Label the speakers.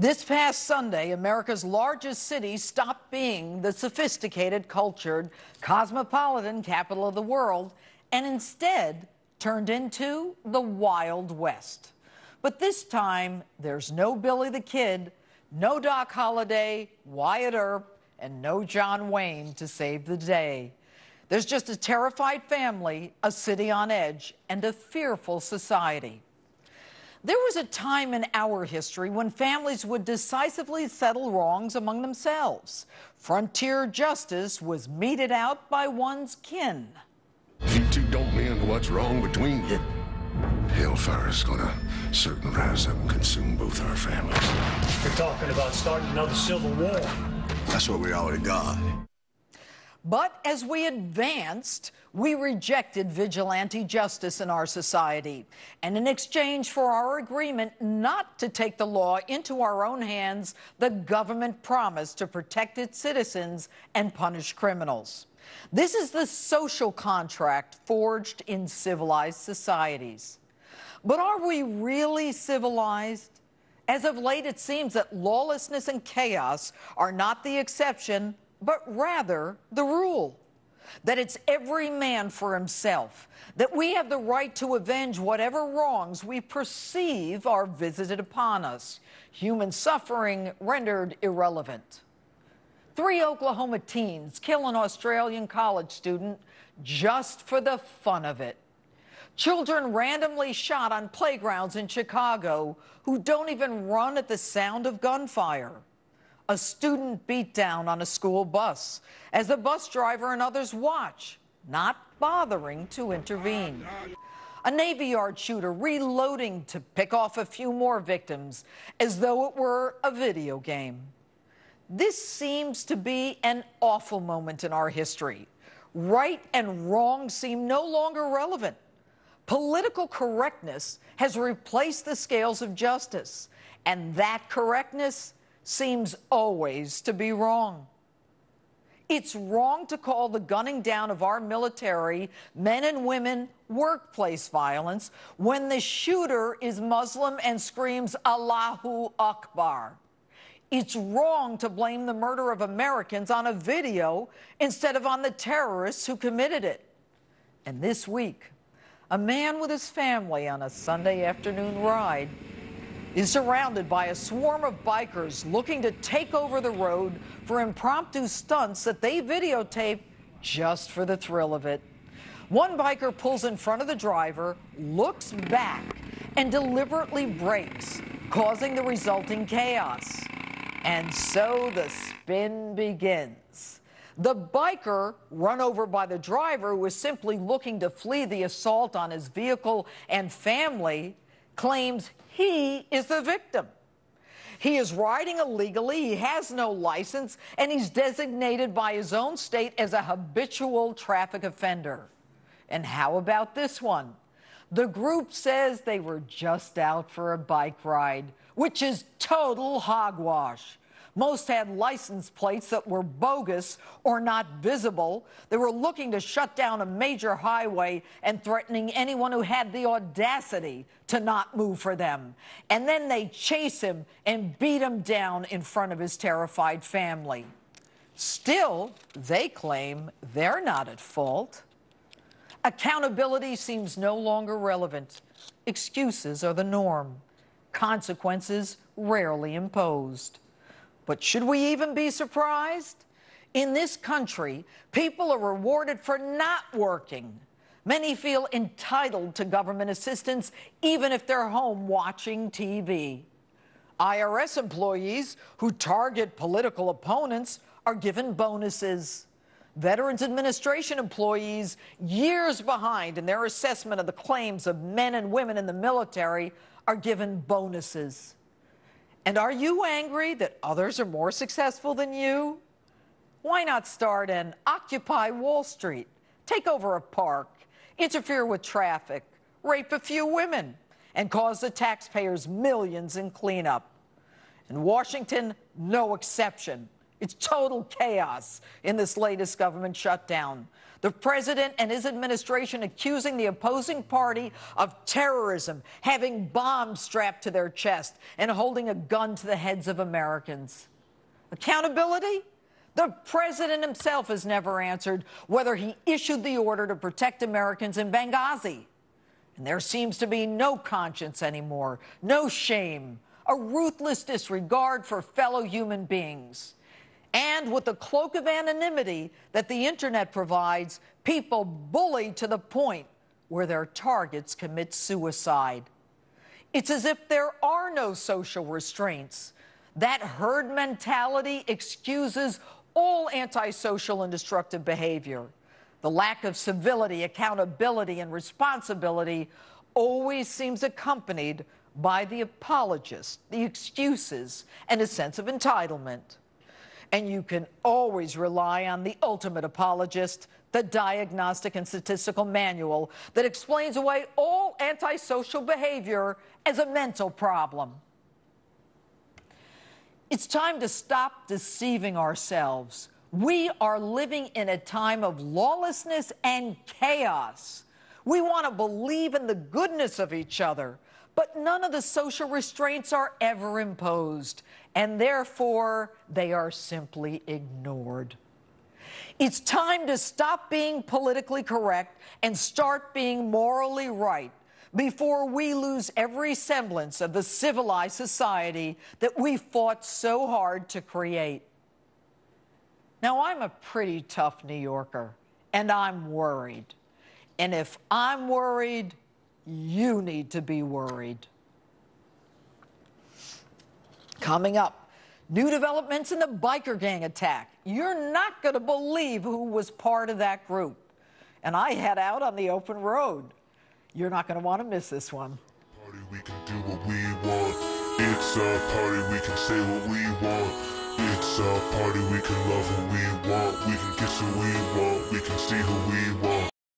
Speaker 1: This past Sunday, America's largest city stopped being the sophisticated, cultured, cosmopolitan capital of the world and instead turned into the Wild West. But this time, there's no Billy the Kid, no Doc Holliday, Wyatt Earp, and no John Wayne to save the day. There's just a terrified family, a city on edge, and a fearful society. There was a time in our history when families would decisively settle wrongs among themselves. Frontier justice was meted out by one's kin.
Speaker 2: If you two don't mend what's wrong between you, hellfire's gonna certain rise up and consume both our families.
Speaker 3: You're talking about starting another civil war.
Speaker 2: That's what we already got.
Speaker 1: But as we advanced, we rejected vigilante justice in our society. And in exchange for our agreement not to take the law into our own hands, the government promised to protect its citizens and punish criminals. This is the social contract forged in civilized societies. But are we really civilized? As of late, it seems that lawlessness and chaos are not the exception, but rather the rule. That it's every man for himself, that we have the right to avenge whatever wrongs we perceive are visited upon us, human suffering rendered irrelevant. 3 Oklahoma teens kill an Australian college student just for the fun of it. Children randomly shot on playgrounds in Chicago who don't even run at the sound of gunfire. A student beat down on a school bus as the bus driver and others watch, not bothering to intervene. A Navy Yard shooter reloading to pick off a few more victims as though it were a video game. This seems to be an awful moment in our history. Right and wrong seem no longer relevant. Political correctness has replaced the scales of justice, and that correctness seems always to be wrong. It's wrong to call the gunning down of our military, men and women, workplace violence when the shooter is Muslim and screams Allahu Akbar. It's wrong to blame the murder of Americans on a video instead of on the terrorists who committed it. And this week, a man with his family on a Sunday afternoon ride is surrounded by a swarm of bikers looking to take over the road for impromptu stunts that they videotape just for the thrill of it. One biker pulls in front of the driver, looks back, and deliberately brakes, causing the resulting chaos. And so the spin begins. The biker, run over by the driver, who was simply looking to flee the assault on his vehicle and family, claims he is the victim. He is riding illegally, he has no license, and he's designated by his own state as a habitual traffic offender. And how about this one? The group says they were just out for a bike ride, which is total hogwash. Most had license plates that were bogus or not visible. They were looking to shut down a major highway and threatening anyone who had the audacity to not move for them. And then they chase him and beat him down in front of his terrified family. Still, they claim they're not at fault. Accountability seems no longer relevant. Excuses are the norm. Consequences rarely imposed. But should we even be surprised? In this country, people are rewarded for not working. Many feel entitled to government assistance even if they're home watching TV. IRS employees who target political opponents are given bonuses. Veterans Administration employees, years behind in their assessment of the claims of men and women in the military, are given bonuses. And are you angry that others are more successful than you? Why not start an Occupy Wall Street, take over a park, interfere with traffic, rape a few women, and cause the taxpayers millions in cleanup? In Washington, no exception. It's total chaos in this latest government shutdown. The president and his administration accusing the opposing party of terrorism, having bombs strapped to their chest, and holding a gun to the heads of Americans. Accountability? The president himself has never answered whether he issued the order to protect Americans in Benghazi. And there seems to be no conscience anymore, no shame, a ruthless disregard for fellow human beings. And with the cloak of anonymity that the internet provides, people bully to the point where their targets commit suicide. It's as if there are no social restraints. That herd mentality excuses all antisocial and destructive behavior. The lack of civility, accountability, and responsibility always seems accompanied by the apologists, the excuses, and a sense of entitlement. And you can always rely on the ultimate apologist, the Diagnostic and Statistical Manual that explains away all antisocial behavior as a mental problem. It's time to stop deceiving ourselves. We are living in a time of lawlessness and chaos. We want to believe in the goodness of each other, but none of the social restraints are ever imposed, and therefore they are simply ignored. It's time to stop being politically correct and start being morally right before we lose every semblance of the civilized society that we fought so hard to create. Now, I'm a pretty tough New Yorker, and I'm worried. And if I'm worried, you need to be worried. Coming up, new developments in the biker gang attack. You're not going to believe who was part of that group. And I head out on the open road. You're not going to want to miss this one.
Speaker 4: Party, we can do what we want. It's our party, we can say what we want. It's our party, we can love who we want. We can kiss who we want. We can see who we want.